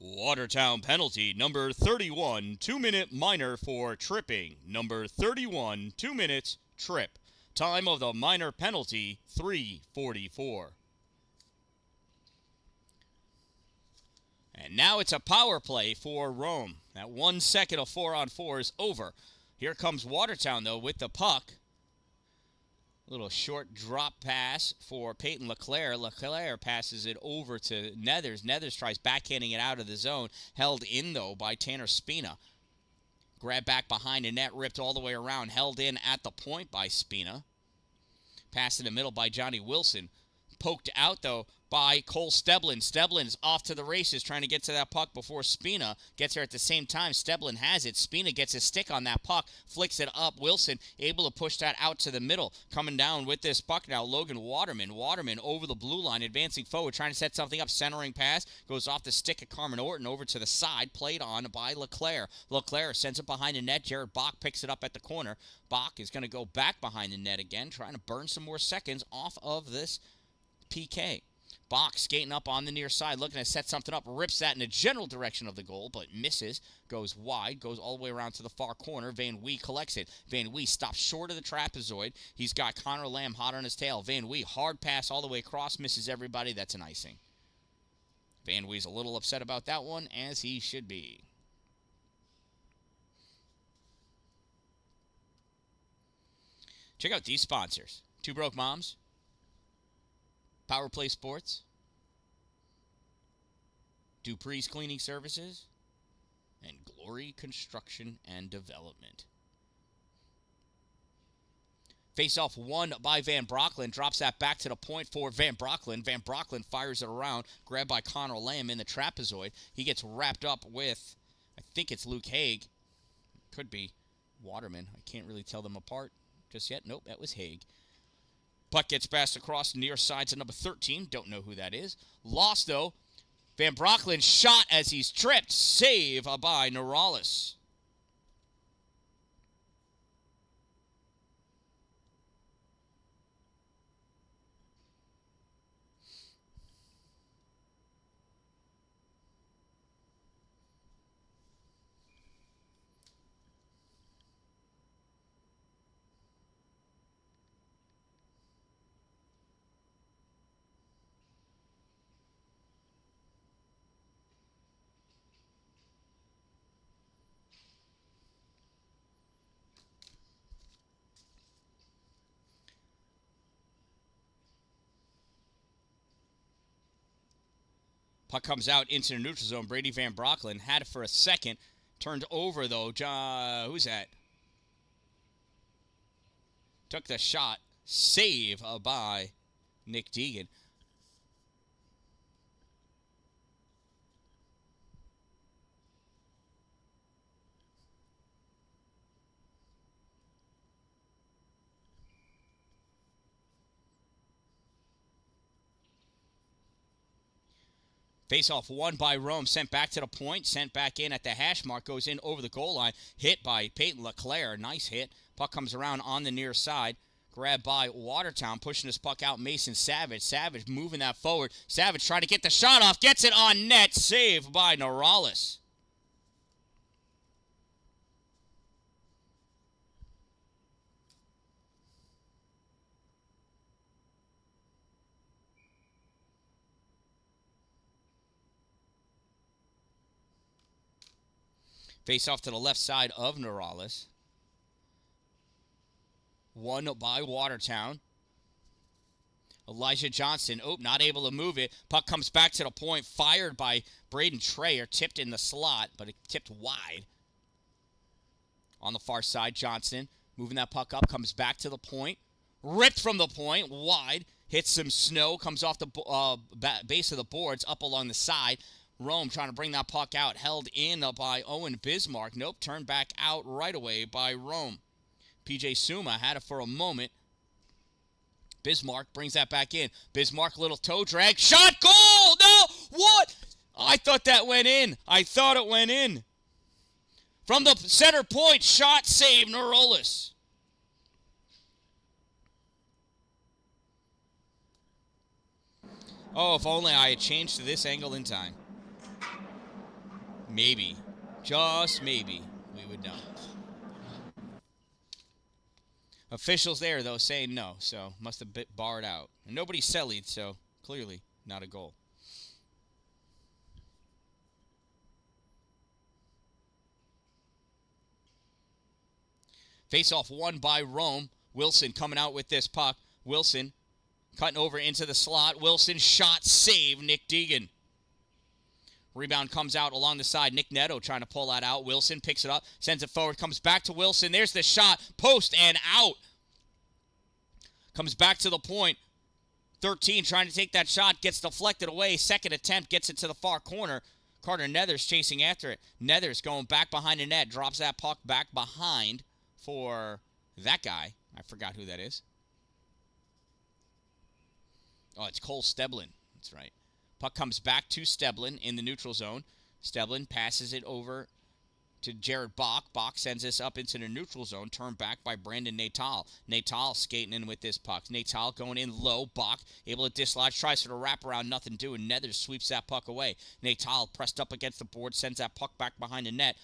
Watertown penalty, number 31, 2-minute minor for tripping. Number 31, 2 minutes, trip. Time of the minor penalty, 3:44. And now it's a power play for Rome. That 1 second of 4-on-4 is over. Here comes Watertown, though, with the puck. Little short drop pass for Peyton LeClaire. LeClaire passes it over to Nethers. Nethers tries backhanding it out of the zone. Held in, though, by Tanner Spina. Grabbed back behind the net, ripped all the way around. Held in at the point by Spina. Passed in the middle by Johnny Wilson. Poked out, though, by Cole Steblin. Steblin is off to the races trying to get to that puck before Spina gets there at the same time. Steblin has it. Spina gets his stick on that puck, flicks it up. Wilson able to push that out to the middle. Coming down with this puck now, Logan Waterman. Waterman over the blue line, advancing forward, trying to set something up. Centering pass goes off the stick of Carmen Orton over to the side, played on by LeClaire. LeClaire sends it behind the net. Jared Bach picks it up at the corner. Bach is going to go back behind the net again, trying to burn some more seconds off of this PK. Bach skating up on the near side, looking to set something up, rips that in the general direction of the goal, but misses, goes wide, goes all the way around to the far corner. Van Wee collects it. Van Wee stops short of the trapezoid. He's got Connor Lamb hot on his tail. Van Wee, hard pass all the way across, misses everybody. That's an icing. Van Wee's a little upset about that one, as he should be. Check out these sponsors. Two Broke Moms, Power Play Sports, Dupree's Cleaning Services, and Glory Construction and Development. Face-off won by Van Brocklin. Drops that back to the point for Van Brocklin. Van Brocklin fires it around. Grabbed by Connor Lamb in the trapezoid. He gets wrapped up with, I think it's Luke Haig. Could be Waterman. I can't really tell them apart just yet. Nope, that was Haig. Puck gets passed across the near side to number 13. Don't know who that is. Lost, though. Van Brocklin shot as he's tripped. Save by Norales. Puck comes out into the neutral zone. Brady Van Brocklin had it for a second. Turned over, though. Who's that? Took the shot. Save by Nick Deegan. Face-off won by Rome, sent back to the point, sent back in at the hash mark, goes in over the goal line, hit by Peyton LeClaire, nice hit. Puck comes around on the near side, grabbed by Watertown, pushing this puck out, Mason Savage. Savage moving that forward. Savage trying to get the shot off, gets it on net, saved by Norales. Face off to the left side of Norales. Won by Watertown. Elijah Johnson, not able to move it. Puck comes back to the point, fired by Braden Trayer, tipped in the slot, but it tipped wide. On the far side, Johnson moving that puck up, comes back to the point. Ripped from the point, wide. Hits some snow, comes off the base of the boards, up along the side. Rome trying to bring that puck out, held in by Owen Bismarck. Nope, turned back out right away by Rome. PJ Suma had it for a moment. Bismarck brings that back in. Bismarck, little toe drag. Shot, goal! No! What? I thought that went in. I thought it went in. From the center point, shot, save, Neurolis. Oh, if only I had changed to this angle in time. Maybe. Just maybe. We would know. Officials there, though, saying no, so must have been barred out. And nobody sellied, so clearly not a goal. Face-off won by Rome. Wilson coming out with this puck. Wilson cutting over into the slot. Wilson shot, save, Nick Deegan. Rebound comes out along the side. Nick Neto trying to pull that out. Wilson picks it up, sends it forward, comes back to Wilson. There's the shot, post and out. Comes back to the point. 13 trying to take that shot, gets deflected away. Second attempt, gets it to the far corner. Carter Nethers chasing after it. Nethers going back behind the net, drops that puck back behind for that guy. I forgot who that is. Oh, it's Cole Steblin. That's right. Puck comes back to Steblin in the neutral zone. Steblin passes it over to Jared Bach. Bach sends this up into the neutral zone. Turned back by Brandon Natal. Natal skating in with this puck. Natal going in low. Bach able to dislodge. Tries for the wraparound. Nothing doing. Nethers sweeps that puck away. Natal pressed up against the board. Sends that puck back behind the net.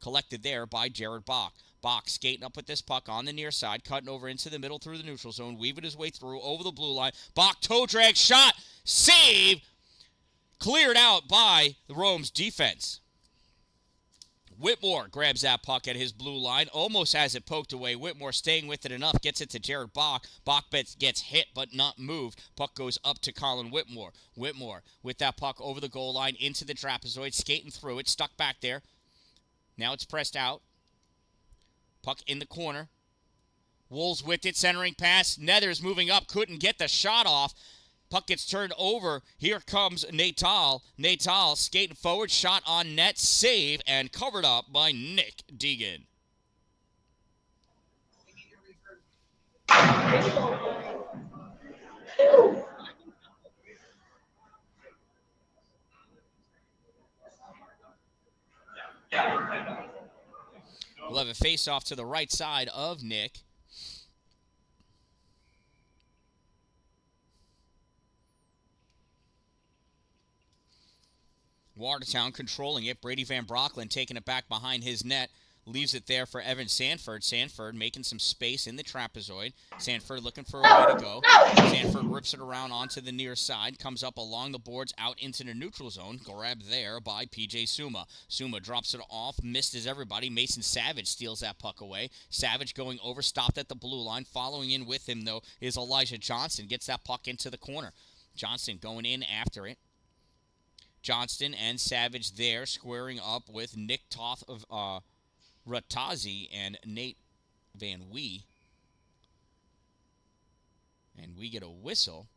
Collected there by Jared Bach. Bach skating up with this puck on the near side. Cutting over into the middle through the neutral zone. Weaving his way through over the blue line. Bach toe drag. Shot. Save. Cleared out by the Rome's defense. Whitmore grabs that puck at his blue line. Almost has it poked away. Whitmore staying with it enough. Gets it to Jared Bach. Bach gets hit but not moved. Puck goes up to Colin Whitmore. Whitmore with that puck over the goal line into the trapezoid. Skating through it. Stuck back there. Now it's pressed out. Puck in the corner. Wolves with it. Centering pass. Nethers moving up. Couldn't get the shot off. Puck gets turned over. Here comes Natal. Natal skating forward. Shot on net. Save and covered up by Nick Deegan. We'll have a face-off to the right side of Nick. Watertown controlling it. Brady Van Brocklin taking it back behind his net. Leaves it there for Evan Sanford. Sanford making some space in the trapezoid. Sanford looking for a way to go. Sanford rips it around onto the near side. Comes up along the boards out into the neutral zone. Grabbed there by P.J. Suma. Suma drops it off. Misses everybody. Mason Savage steals that puck away. Savage going over. Stopped at the blue line. Following in with him, though, is Elijah Johnson. Gets that puck into the corner. Johnson going in after it. Johnston and Savage there squaring up with Nick Toth of Rattazzi and Nate Van Wee. And we get a whistle.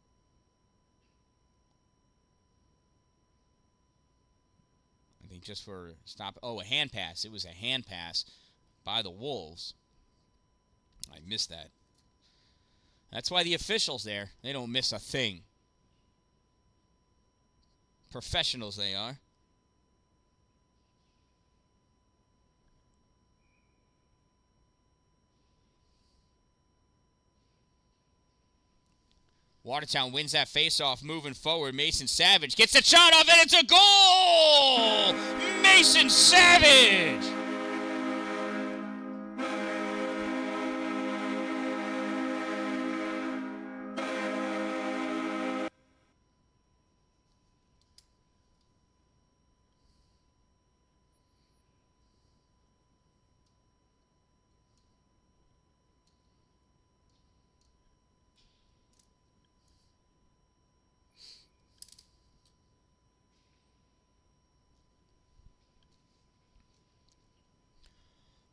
I think just for stop. Oh, a hand pass. It was a hand pass by the Wolves. I missed that. That's why the officials there, they don't miss a thing. Professionals they are. Watertown wins that faceoff moving forward. Mason Savage gets the shot off and it's a goal! Mason Savage!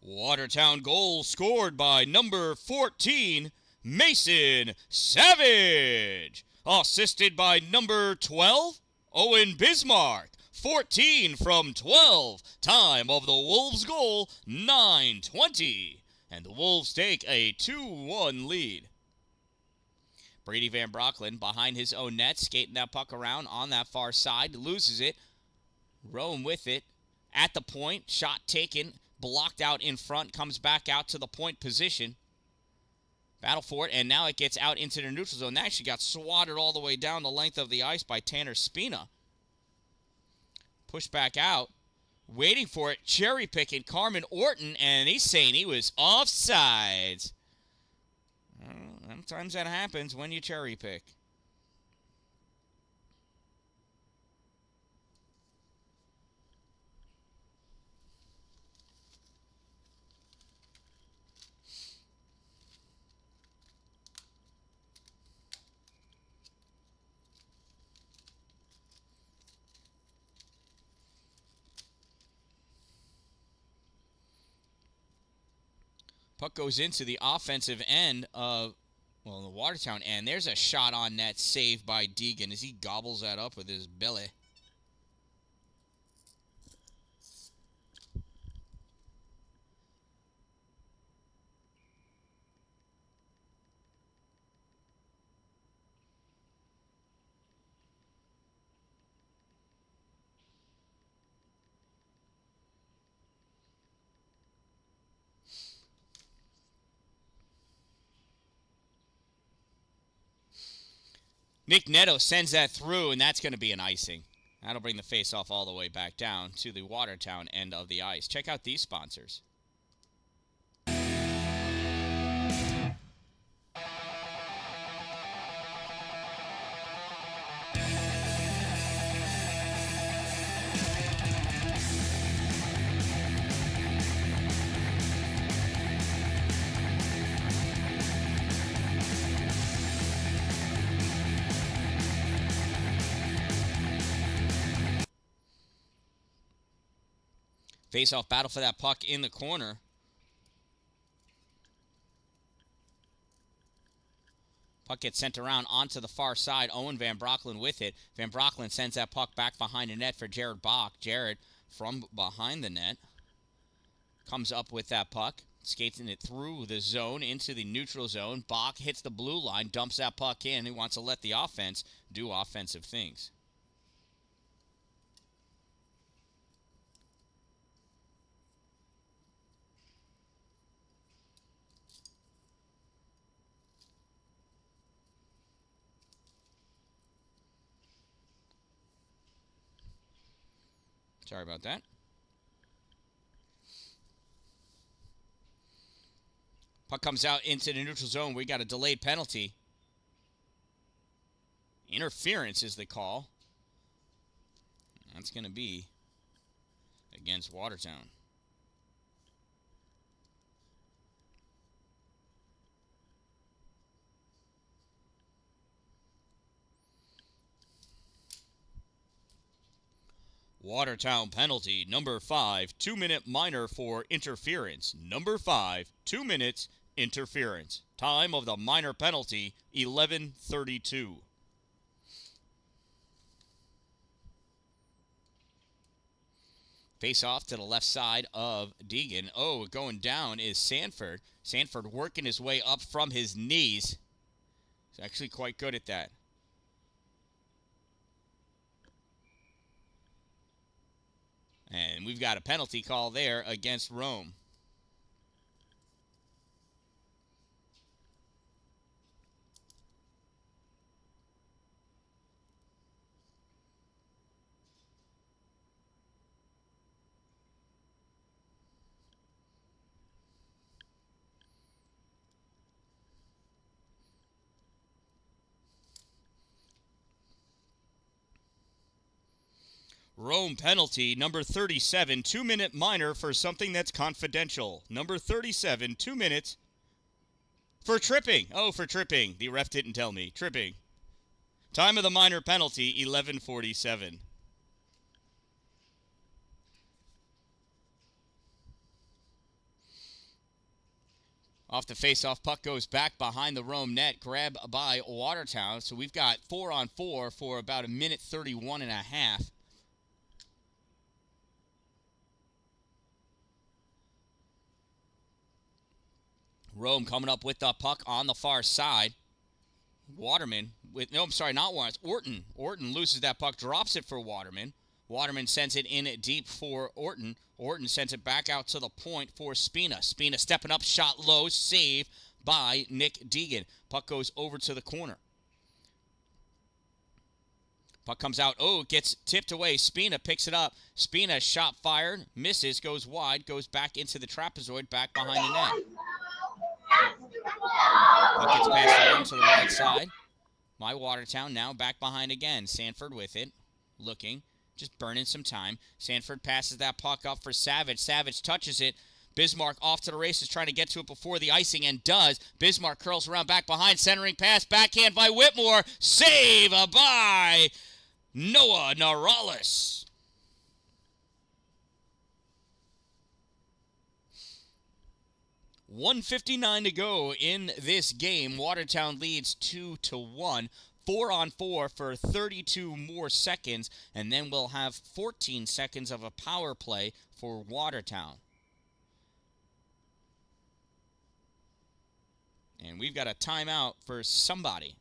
Watertown goal scored by number 14, Mason Savage. Assisted by number 12, Owen Bismarck. 14 from 12. Time of the Wolves' goal, 9:20. And the Wolves take a 2-1 lead. Brady Van Brocklin behind his own net, skating that puck around on that far side, loses it. Rome with it. At the point. Shot taken. Blocked out in front. Comes back out to the point position. Battle for it. And now it gets out into the neutral zone. That actually got swatted all the way down the length of the ice by Tanner Spina. Pushed back out. Waiting for it. Cherry picking Carmen Orton. And he's saying he was offsides. Sometimes that happens when you cherry pick. Puck goes into the offensive end of, the Watertown end. There's a shot on net saved by Deegan as he gobbles that up with his belly. Nick Neto sends that through, and that's going to be an icing. That'll bring the face-off all the way back down to the Watertown end of the ice. Check out these sponsors. Face-off battle for that puck in the corner. Puck gets sent around onto the far side. Owen Van Brocklin with it. Van Brocklin sends that puck back behind the net for Jared Bach. Jared from behind the net comes up with that puck. Skating it through the zone into the neutral zone. Bach hits the blue line, dumps that puck in. He wants to let the offense do offensive things. Sorry about that. Puck comes out into the neutral zone. We got a delayed penalty. Interference is the call. That's going to be against Watertown. Watertown penalty, number 5, 2-minute minor for interference. Number 5, 2 minutes, interference. Time of the minor penalty, 11:32. Face off to the left side of Deegan. Oh, going down is Sanford. Sanford working his way up from his knees. He's actually quite good at that. And we've got a penalty call there against Rome. Rome penalty, number 37, 2-minute minor for something that's confidential. Number 37, 2 minutes for tripping. Oh, for tripping. The ref didn't tell me. Tripping. Time of the minor penalty, 11:47. Off the face-off, puck goes back behind the Rome net, grab by Watertown. So we've got 4-on-4 for about 1:31 and a half. Rome coming up with the puck on the far side. Waterman with, no, I'm sorry, not Waterman. It's Orton. Orton loses that puck, drops it for Waterman. Waterman sends it in deep for Orton. Orton sends it back out to the point for Spina. Spina stepping up, shot low, save by Nick Deegan. Puck goes over to the corner. Puck comes out. Oh, gets tipped away. Spina picks it up. Spina shot fired. Misses. Goes wide. Goes back into the trapezoid. Back behind the net. Puck gets passed around to the right side. My Watertown now back behind again. Sanford with it. Looking. Just burning some time. Sanford passes that puck up for Savage. Savage touches it. Bismarck off to the races, trying to get to it before the icing, and does. Bismarck curls around back behind. Centering pass. Backhand by Whitmore. Save by Noah Norales. .159 to go in this game. Watertown leads 2-1. 4-on-4 for 32 more seconds, and then we'll have 14 seconds of a power play for Watertown. And we've got a timeout for somebody.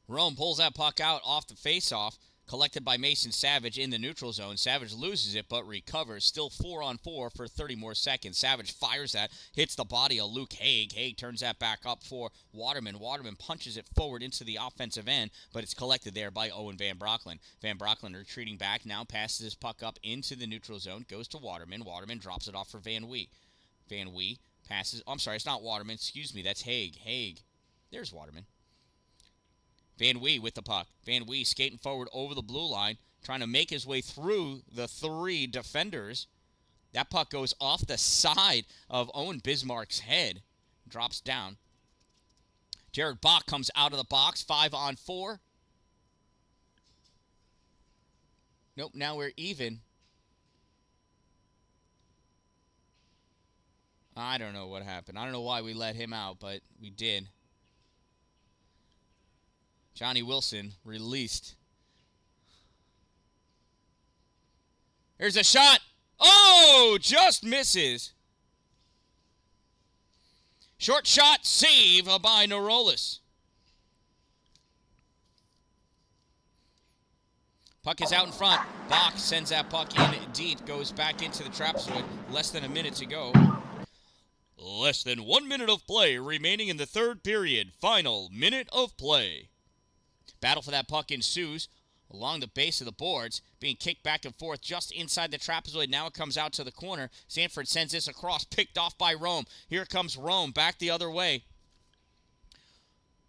Rome pulls that puck out off the faceoff, collected by Mason Savage in the neutral zone. Savage loses it, but recovers. Still 4-on-4 for 30 more seconds. Savage fires that, hits the body of Luke Haig. Haig turns that back up for Waterman. Waterman punches it forward into the offensive end, but it's collected there by Owen Van Brocklin. Van Brocklin retreating back, now passes his puck up into the neutral zone, goes to Waterman. Waterman drops it off for Van Wee. Van Wee passes, I'm sorry, it's not Waterman, excuse me, that's Haig. Haig, there's Waterman. Van Wee with the puck. Van Wee skating forward over the blue line, trying to make his way through the three defenders. That puck goes off the side of Owen Bismarck's head. Drops down. Jared Bach comes out of the box. 5-on-4. Nope, now we're even. I don't know what happened. I don't know why we let him out, but we did. Johnny Wilson released. There's a shot. Oh, just misses. Short shot, save by Norales. Puck is out in front. Bach sends that puck in deep, goes back into the trapezoid. Less than a minute to go. Less than 1 minute of play remaining in the third period. Final minute of play. Battle for that puck ensues along the base of the boards, being kicked back and forth just inside the trapezoid. Now it comes out to the corner. Sanford sends this across, picked off by Rome. Here comes Rome, back the other way.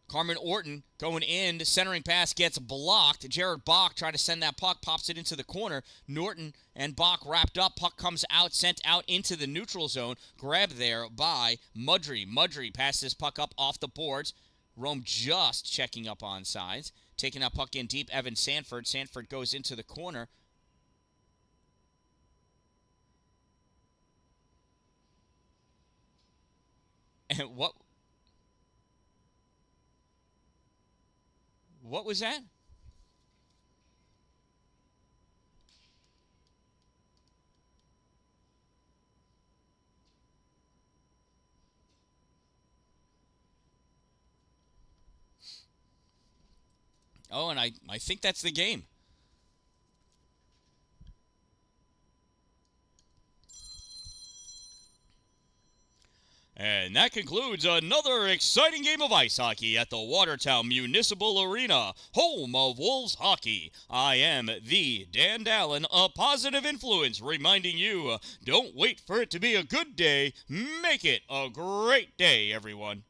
Carmen Orton going in, the centering pass gets blocked. Jared Bach trying to send that puck, pops it into the corner. Norton and Bach wrapped up. Puck comes out, sent out into the neutral zone. Grabbed there by Mudry. Mudry passes this puck up off the boards. Rome just checking up on sides. Taking that puck in deep, Evan Sanford. Sanford goes into the corner. And what was that? Oh, and I think that's the game. And that concludes another exciting game of ice hockey at the Watertown Municipal Arena, home of Wolves hockey. I am the Dan-Dalin, a positive influence, reminding you, don't wait for it to be a good day. Make it a great day, everyone.